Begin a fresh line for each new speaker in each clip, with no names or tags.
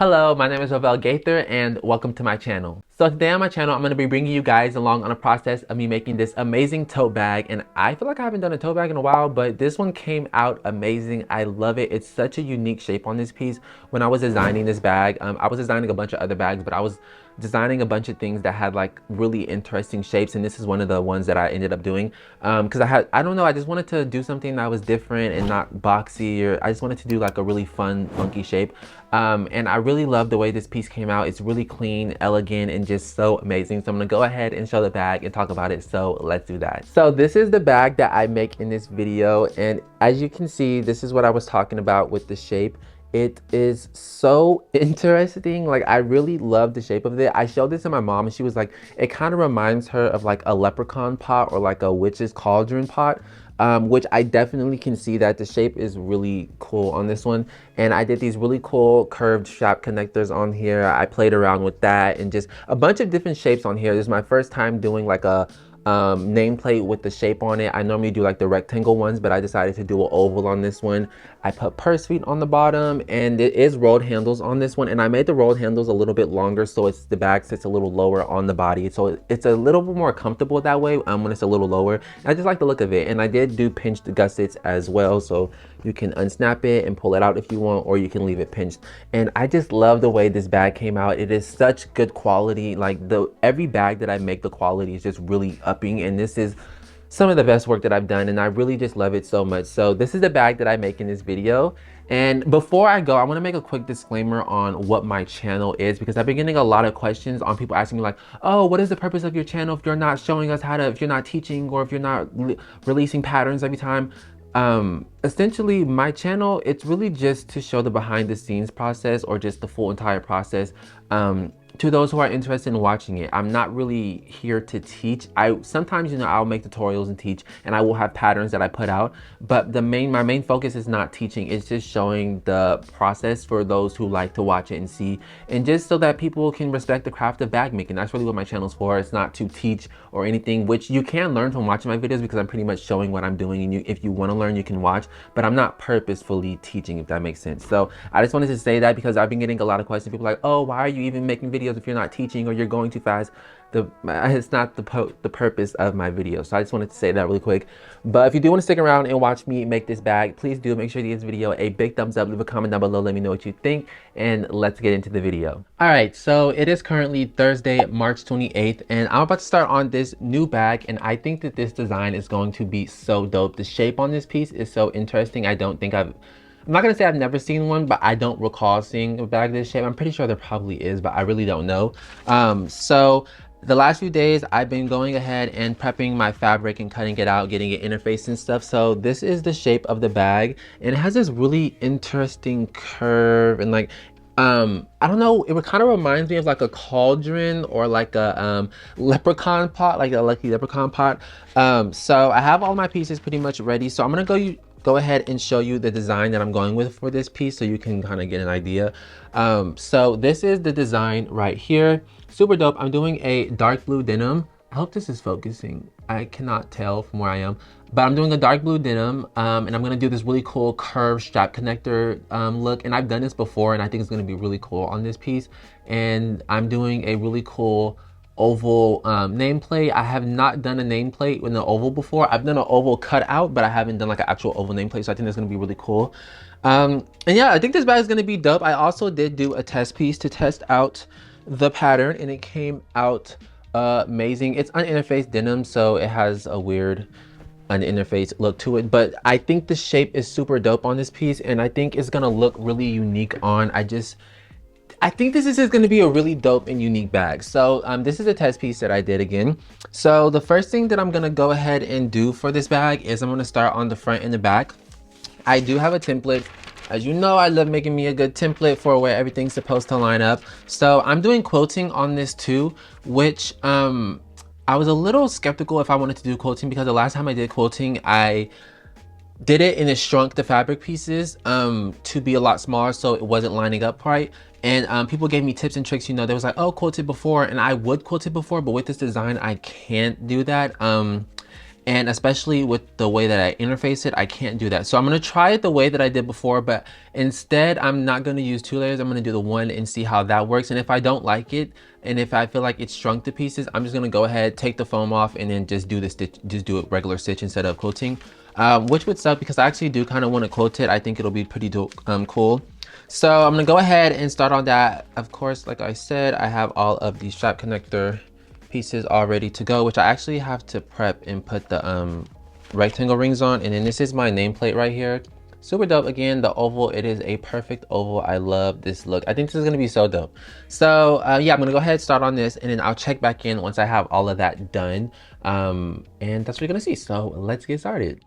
Hello, my name is Ravel Gaither and welcome to my channel. So today on my channel, I'm going to be bringing you guys along on a process of me making this amazing tote bag. And I feel like I haven't done a tote bag in a while, but this one came out amazing. I love it. It's such a unique shape on this piece. When I was designing this bag, I was designing a bunch of other bags, but I was designing a bunch of things that had like really interesting shapes, and this is one of the ones that I ended up doing because I don't know, I just wanted to do something that was different and not boxy, or I just wanted to do like a really fun funky shape. And I really love the way this piece came out. It's really clean, elegant, and just so amazing. So I'm gonna go ahead and show the bag and talk about it. So let's do that. So this is the bag that I make in this video, and as you can see, this is what I was talking about with the shape. It is so interesting. Like, I really love the shape of it. I showed this to my mom and she was like, it kind of reminds her of like a leprechaun pot or like a witch's cauldron pot. Which I definitely can see that the shape is really cool on this one. And I did these really cool curved strap connectors on here. I played around with that and just a bunch of different shapes on here. This is my first time doing like a nameplate with the shape on it. I normally do like the rectangle ones, but I decided to do an oval on this one. I put purse feet on the bottom, and it is rolled handles on this one, and I made the rolled handles a little bit longer so it's the bag sits a little lower on the body, so it's a little bit more comfortable that way when it's a little lower. And I just like the look of it, and I did do pinched gussets as well, so you can unsnap it and pull it out if you want, or you can leave it pinched. And I just love the way this bag came out. It is such good quality. Like, every bag that I make, the quality is just really upping, and this is some of the best work that I've done, and I really just love it so much. So this is the bag that I make in this video. And before I go, I want to make a quick disclaimer on what my channel is, because I've been getting a lot of questions on people asking me like, oh, what is the purpose of your channel if you're not showing us how to, if you're not teaching, or if you're not releasing patterns every time. Essentially, my channel, it's really just to show the behind the scenes process, or just the full entire process. To those who are interested in watching it. I'm not really here to teach. Sometimes, you know, I'll make tutorials and teach, and I will have patterns that I put out, but my main focus is not teaching. It's just showing the process for those who like to watch it and see, and just so that people can respect the craft of bag making. That's really what my channel's for. It's not to teach or anything, which you can learn from watching my videos, because I'm pretty much showing what I'm doing, and if you want to learn, you can watch, but I'm not purposefully teaching, if that makes sense. So I just wanted to say that, because I've been getting a lot of questions. People are like, oh, why are you even making videos if you're not teaching, or you're going too fast? It's not the purpose of my video. So I just wanted to say that really quick. But if you do want to stick around and watch me make this bag, please do make sure to give this video a big thumbs up, leave a comment down below, let me know what you think, and let's get into the video. All right, so it is currently Thursday, March 28th, and I'm about to start on this new bag, and I think that this design is going to be so dope. The shape on this piece is so interesting. I'm not gonna say I've never seen one, but I don't recall seeing a bag this shape. I'm pretty sure there probably is, but I really don't know. So the last few days, I've been going ahead and prepping my fabric and cutting it out, getting it interfaced and stuff. So this is the shape of the bag, and it has this really interesting curve, and like, I don't know, it kind of reminds me of like a cauldron, or like a leprechaun pot, like a lucky leprechaun pot. So I have all my pieces pretty much ready. So I'm gonna go ahead and show you the design that I'm going with for this piece, so you can kind of get an idea. So this is the design right here. Super dope. I'm doing a dark blue denim. I hope this is focusing. I cannot tell from where I am, but I'm doing a dark blue denim, and I'm gonna do this really cool curved strap connector look. And I've done this before, and I think it's gonna be really cool on this piece. And I'm doing a really cool oval nameplate. I have not done a nameplate with an oval before. I've done an oval cutout, but I haven't done like an actual oval nameplate, so I think that's gonna be really cool. And yeah, I think this bag is gonna be dope. I also did do a test piece to test out the pattern, and it came out amazing. It's uninterfaced denim, so it has a weird uninterfaced look to it, but I think the shape is super dope on this piece, and I think it's gonna look really unique on. I think this is just going to be a really dope and unique bag. So this is a test piece that I did again. So the first thing that I'm going to go ahead and do for this bag is I'm going to start on the front and the back. I do have a template. As you know, I love making me a good template for where everything's supposed to line up. So I'm doing quilting on this too, which I was a little skeptical if I wanted to do quilting, because the last time I did quilting, I did it and it shrunk the fabric pieces to be a lot smaller, so it wasn't lining up right. And people gave me tips and tricks. You know, they was like, oh, quilt it before, and I would quilt it before, but with this design I can't do that. And especially with the way that I interface it, I can't do that. So I'm gonna try it the way that I did before, but instead I'm not gonna use 2 layers. I'm gonna do the one and see how that works. And if I don't like it, and if I feel like it's shrunk to pieces, I'm just gonna go ahead, take the foam off, and then just do the stitch, just do a regular stitch instead of quilting, which would suck because I actually do kind of want to quilt it. I think it'll be pretty cool. So I'm gonna go ahead and start on that. Of course, like I said, I have all of the strap connector pieces all ready to go, which I actually have to prep and put the rectangle rings on. And then this is my nameplate right here. Super dope. Again, the oval, it is a perfect oval. I love this look. I think this is gonna be so dope. So yeah, I'm gonna go ahead, start on this, and then I'll check back in once I have all of that done. And that's what you're gonna see. So let's get started.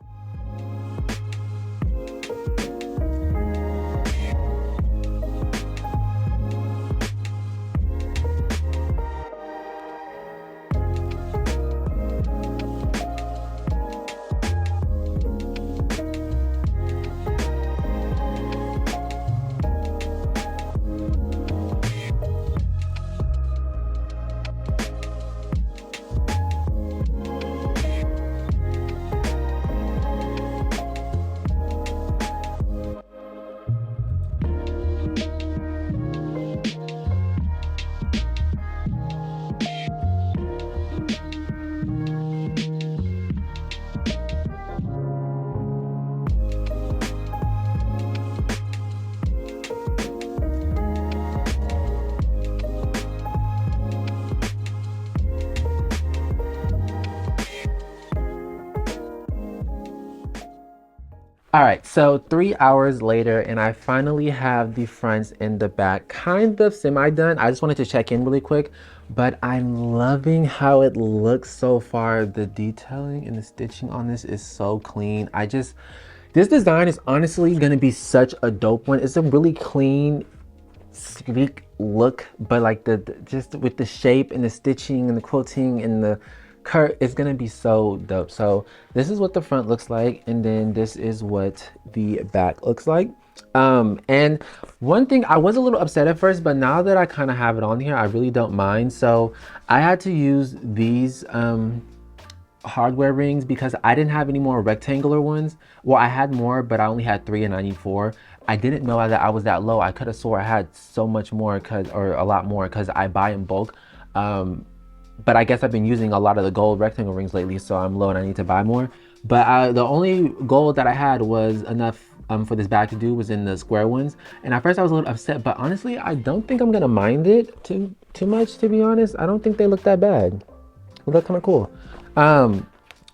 All right, so 3 hours later, and I finally have the fronts and the back kind of semi-done. I just wanted to check in really quick, but I'm loving how it looks so far. The detailing and the stitching on this is so clean. This design is honestly gonna be such a dope one. It's a really clean, sleek look, but like just with the shape and the stitching and the quilting and the Kurt, it's gonna be so dope. So this is what the front looks like, and then this is what the back looks like. And one thing, I was a little upset at first, but now that I kind of have it on here, I really don't mind. So I had to use these hardware rings because I didn't have any more rectangular ones. Well, I had more, but I only had 3 and I need 4. I didn't know that I was that low. I could have swore I had so much more, or a lot more, because I buy in bulk. But I guess I've been using a lot of the gold rectangle rings lately, so I'm low and I need to buy more. But the only gold that I had was enough for this bag to do was in the square ones. And at first I was a little upset, but honestly, I don't think I'm gonna mind it too much, to be honest. I don't think they look that bad. They look kind of cool.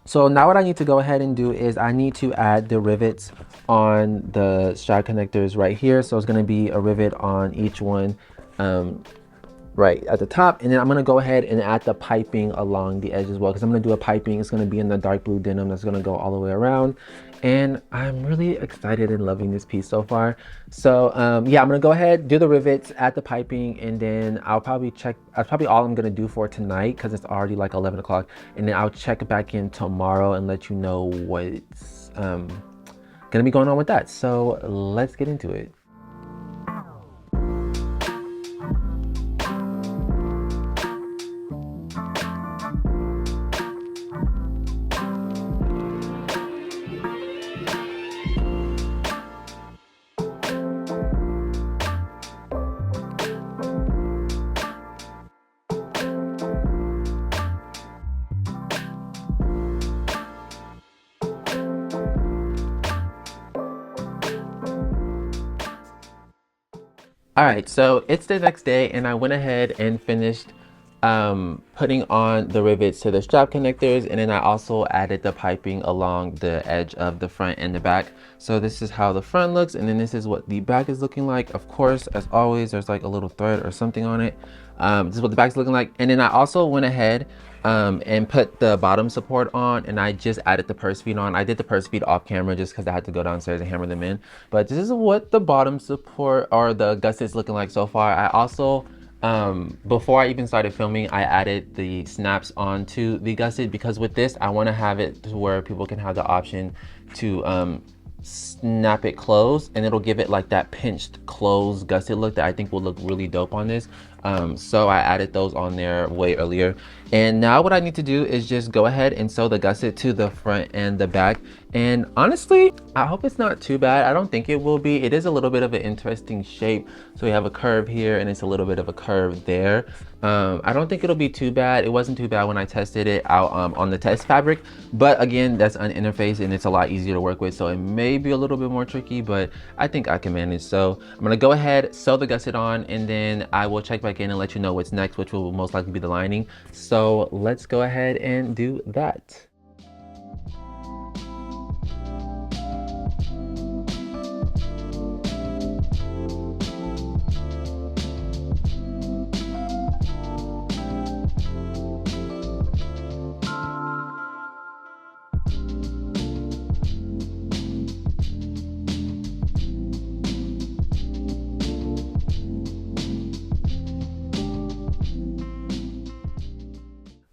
So now what I need to go ahead and do is I need to add the rivets on the strap connectors right here. So it's gonna be a rivet on each one. Right at the top, and then I'm gonna go ahead and add the piping along the edge as well, because I'm gonna do a piping. It's gonna be in the dark blue denim that's gonna go all the way around, and I'm really excited and loving this piece so far. So yeah, I'm gonna go ahead, do the rivets, add the piping, and then I'll probably check. That's probably all I'm gonna do for tonight because it's already like 11 o'clock, and then I'll check back in tomorrow and let you know what's gonna be going on with that. So let's get into it. All right, so it's the next day and I went ahead and finished putting on the rivets to the strap connectors, and then I also added the piping along the edge of the front and the back. So this is how the front looks, and then this is what the back is looking like. Of course, as always, there's like a little thread or something on it. This is what the back's looking like. And then I also went ahead and put the bottom support on, and I just added the purse feet on. I did the purse feet off camera just because I had to go downstairs and hammer them in. But this is what the bottom support or the gussets looking like so far. I also before I even started filming, I added the snaps onto the gusset, because with this I want to have it to where people can have the option to snap it closed, and it'll give it like that pinched closed gusset look that I think will look really dope on this. So I added those on there way earlier. And now what I need to do is just go ahead and sew the gusset to the front and the back. And honestly, I hope it's not too bad. I don't think it will be. It is a little bit of an interesting shape. So we have a curve here and it's a little bit of a curve there. I don't think it'll be too bad. It wasn't too bad when I tested it out on the test fabric, but again, that's uninterfaced and it's a lot easier to work with. So it may be a little bit more tricky, but I think I can manage. So I'm gonna go ahead, sew the gusset on, and then I will check back in and let you know what's next, which will most likely be the lining. So let's go ahead and do that.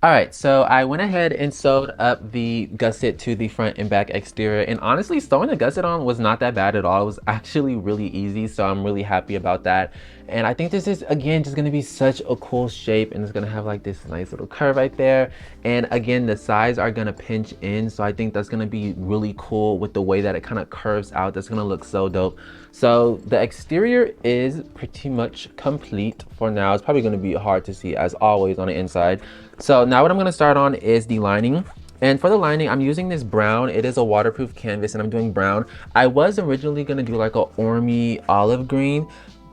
All right, so I went ahead and sewed up the gusset to the front and back exterior, and honestly, sewing the gusset on was not that bad at all. It was actually really easy, so I'm really happy about that. And I think this is, again, just gonna be such a cool shape, and it's gonna have like this nice little curve right there. And again, the sides are gonna pinch in, so I think that's gonna be really cool with the way that it kind of curves out. That's gonna look so dope. So the exterior is pretty much complete for now. It's probably gonna be hard to see as always on the inside. So now what I'm gonna start on is the lining. And for the lining, I'm using this brown. It is a waterproof canvas and I'm doing brown. I was originally gonna do like a ormy olive green,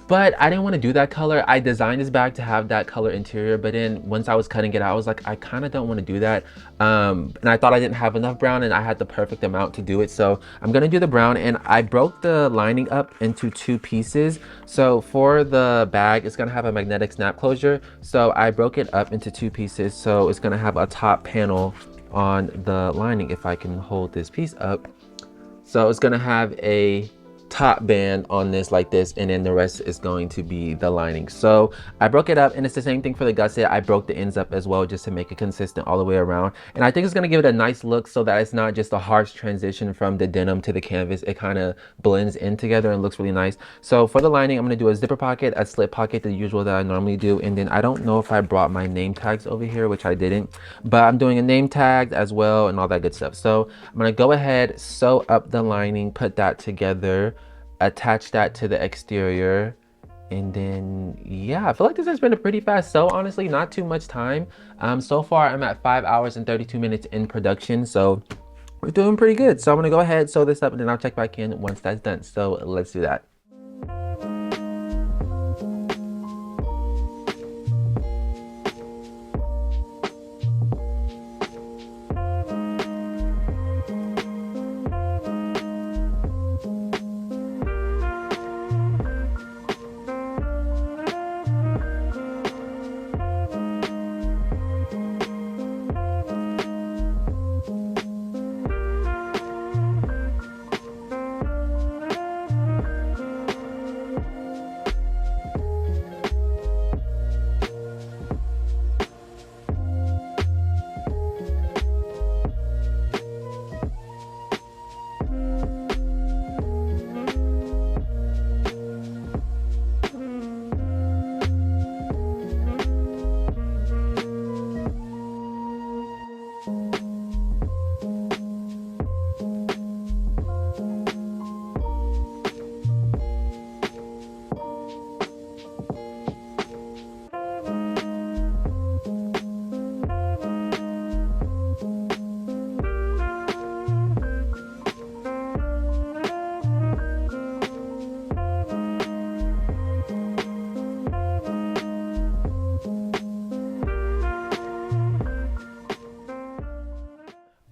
but I didn't want to do that color. I designed this bag to have that color interior, but then once I was cutting it out, I was like, I kind of don't want to do that. And I thought I didn't have enough brown and I had the perfect amount to do it. So I'm going to do the brown, and I broke the lining up into 2 pieces. So for the bag, it's going to have a magnetic snap closure. So I broke it up into 2 pieces. So it's going to have a top panel on the lining, if I can hold this piece up. So it's going to have a top band on this like this, and then the rest is going to be the lining. So I broke it up, and it's the same thing for the gusset. I broke the ends up as well just to make it consistent all the way around, and I think it's going to give it a nice look so that it's not just a harsh transition from the denim to the canvas. It kind of blends in together and looks really nice. So for the lining, I'm going to do a zipper pocket, a slip pocket, the usual that I normally do, and then I don't know if I brought my name tags over here, which I didn't, but I'm doing a name tag as well and all that good stuff. So I'm going to go ahead, sew up the lining, put that together, attach that to the exterior, and then yeah, I feel like this has been a pretty fast sew, honestly, not too much time. So far I'm at 5 hours and 32 minutes in production, so we're doing pretty good. So I'm gonna go ahead, sew this up, and then I'll check back in once that's done. So let's do that.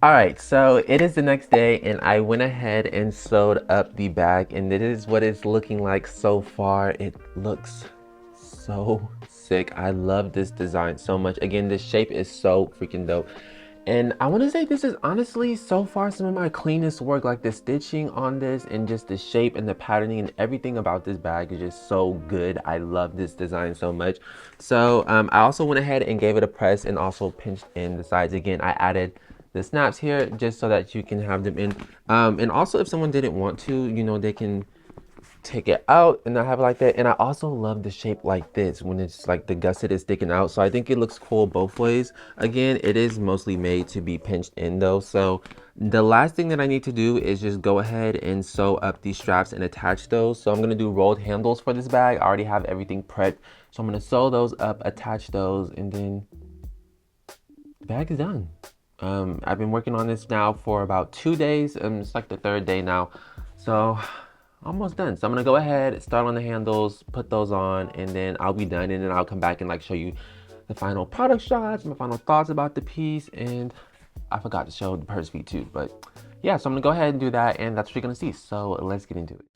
All right, so it is the next day, and I went ahead and sewed up the bag, and it is what it's looking like so far. It looks so sick. I love this design so much. Again, this shape is so freaking dope. And I want to say this is honestly so far some of my cleanest work. Like the stitching on this and just the shape and the patterning and everything about this bag is just so good. I love this design so much. So I also went ahead and gave it a press and also pinched in the sides. Again, I added the snaps here just so that you can have them in. And also if someone didn't want to, you know, they can take it out and not have it like that. And I also love the shape like this when it's like the gusset is sticking out. So I think it looks cool both ways. Again, it is mostly made to be pinched in though. So the last thing that I need to do is just go ahead and sew up these straps and attach those. So I'm gonna do rolled handles for this bag. I already have everything prepped. So I'm gonna sew those up, attach those, and then the bag is done. I've been working on this now for about 2 days, and it's like the 3rd day now. So almost done. So I'm gonna go ahead, start on the handles, put those on, and then I'll be done, and then I'll come back and like show you the final product shots, my final thoughts about the piece, and I forgot to show the purse feet too, but yeah, so I'm gonna go ahead and do that, and that's what you're gonna see. So let's get into it.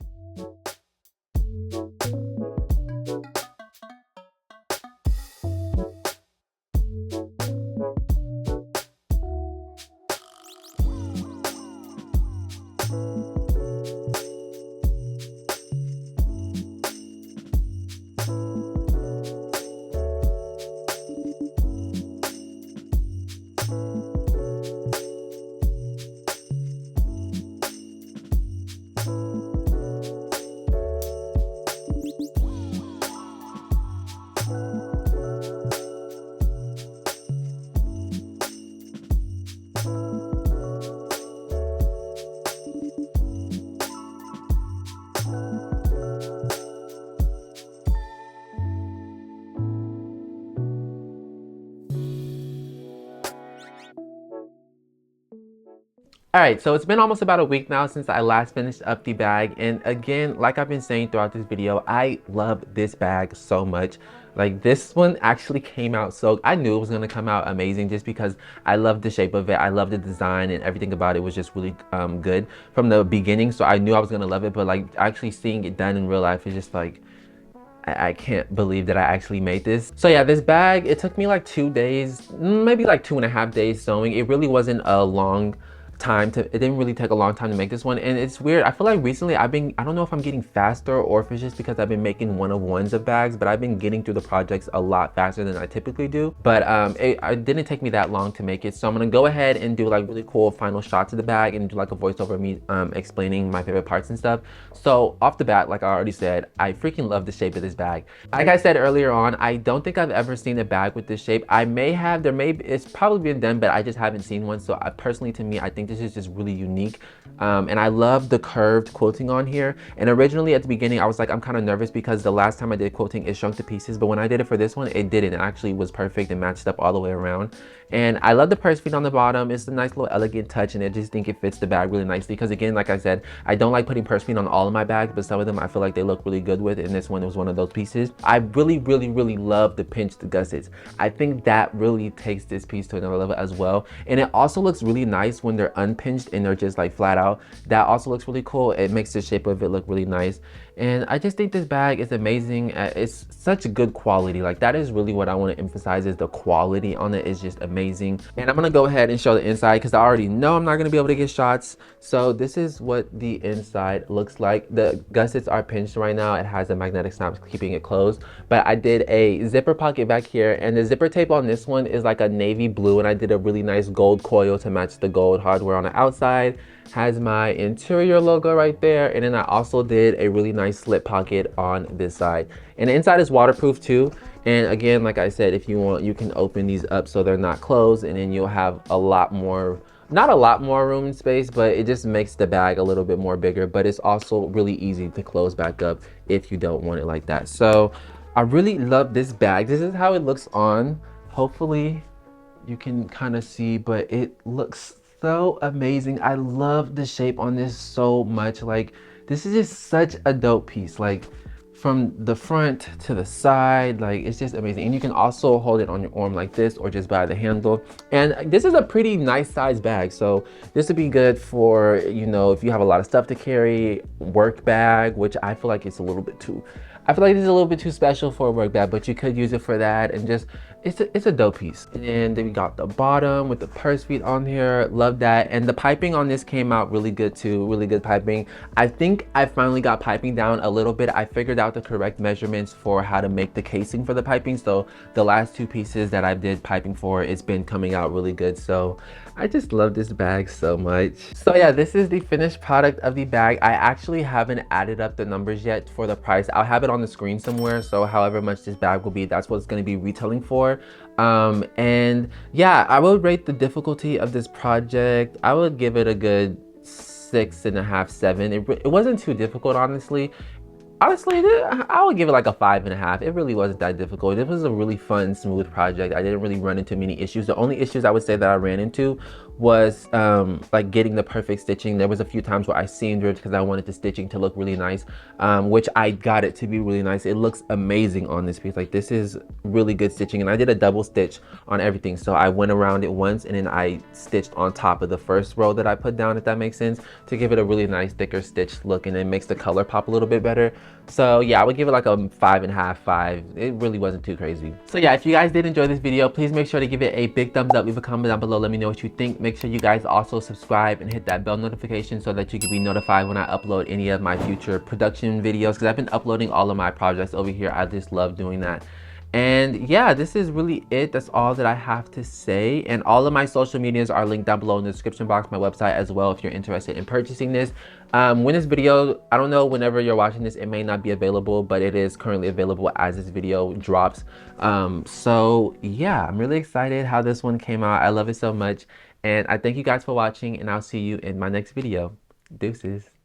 All right, so it's been almost about a week now since I last finished up the bag. And again, like I've been saying throughout this video, I love this bag so much. Like this one actually came out so, I knew it was gonna come out amazing just because I love the shape of it. I love the design and everything about it was just really good from the beginning. So I knew I was gonna love it, but like actually seeing it done in real life is just like, I can't believe that I actually made this. So yeah, this bag, it took me like 2 days, maybe like 2.5 days sewing. It really wasn't a long time to, it didn't really take a long time to make this one. And it's weird, I feel like recently I don't know if I'm getting faster or if it's just because I've been making one-of-ones of bags, but I've been getting through the projects a lot faster than I typically do. But it didn't take me that long to make it. So I'm gonna go ahead and do like really cool final shots of the bag and do like a voiceover of me explaining my favorite parts and stuff. So off the bat, like I already said, I freaking love the shape of this bag. Like I said earlier on, I don't think I've ever seen a bag with this shape. I may have, it's probably been done, but I just haven't seen one. So personally, to me, I think this is just really unique. And I love the curved quilting on here. And originally at the beginning, I was like, I'm kind of nervous because the last time I did quilting, it shrunk to pieces. But when I did it for this one, it didn't. It actually was perfect and matched up all the way around. And I love the purse feet on the bottom. It's a nice little elegant touch, and I just think it fits the bag really nicely. Because again, like I said, I don't like putting purse feet on all of my bags, but some of them I feel like they look really good with, and this one was one of those pieces. I really, really, really love the pinched gussets. I think that really takes this piece to another level as well. And it also looks really nice when they're unpinched and they're just like flat out. That also looks really cool. It makes the shape of it look really nice. And I just think this bag is amazing. It's such good quality. Like that is really what I want to emphasize, is the quality on it is just amazing. And I'm gonna go ahead and show the inside because I already know I'm not gonna be able to get shots. So this is what the inside looks like. The gussets are pinched right now. It has a magnetic snap keeping it closed. But I did a zipper pocket back here, and the zipper tape on this one is like a navy blue, and I did a really nice gold coil to match the gold hardware on the outside. Has my interior logo right there, and then I also did a really nice slip pocket on this side, and the inside is waterproof too. And again, like I said, if you want, you can open these up so they're not closed, and then you'll have a lot more, not a lot more room and space, but it just makes the bag a little bit more bigger. But it's also really easy to close back up if you don't want it like that. So I really love this bag. This is how it looks on. Hopefully you can kind of see, but it looks so amazing. I love the shape on this so much. Like this is just such a dope piece. Like from the front to the side, like it's just amazing. And you can also hold it on your arm like this, or just by the handle. And this is a pretty nice size bag, so this would be good for, you know, if you have a lot of stuff to carry, work bag, which I feel like it's a little bit too, I feel like this is a little bit too special for a work bag, but you could use it for that, and just it's a dope piece. And then we got the bottom with the purse feet on here. Love that. And the piping on this came out really good too. Really good piping. I think I finally got piping down a little bit. I figured out the correct measurements for how to make the casing for the piping. So the last two pieces that I did piping for, it's been coming out really good. So I just love this bag so much. So yeah, this is the finished product of the bag. I actually haven't added up the numbers yet for the price. I'll have it on the screen somewhere. So however much this bag will be, that's what it's going to be retailing for. And yeah, I would rate the difficulty of this project. I would give it a good 6.5, 7. It wasn't too difficult, honestly. Honestly, I would give it like a 5.5. It really wasn't that difficult. It was a really fun, smooth project. I didn't really run into many issues. The only issues I would say that I ran into was like getting the perfect stitching. There was a few times where I seamed it because I wanted the stitching to look really nice, which I got it to be really nice. It looks amazing on this piece. Like, this is really good stitching, and I did a double stitch on everything. So I went around it once and then I stitched on top of the first row that I put down, if that makes sense, to give it a really nice thicker stitched look, and it makes the color pop a little bit better. So yeah, I would give it like a 5.5, 5. It really wasn't too crazy. So yeah, if you guys did enjoy this video, please make sure to give it a big thumbs up. Leave a comment down below. Let me know what you think. Make sure you guys also subscribe and hit that bell notification so that you can be notified when I upload any of my future production videos, because I've been uploading all of my projects over here. I just love doing that. And yeah, this is really it. That's all that I have to say. And all of my social medias are linked down below in the description box, my website as well, if you're interested in purchasing this. When this video, I don't know, whenever you're watching this, it may not be available, but it is currently available as this video drops. So yeah, I'm really excited how this one came out. I love it so much. And I thank you guys for watching, and I'll see you in my next video. Deuces.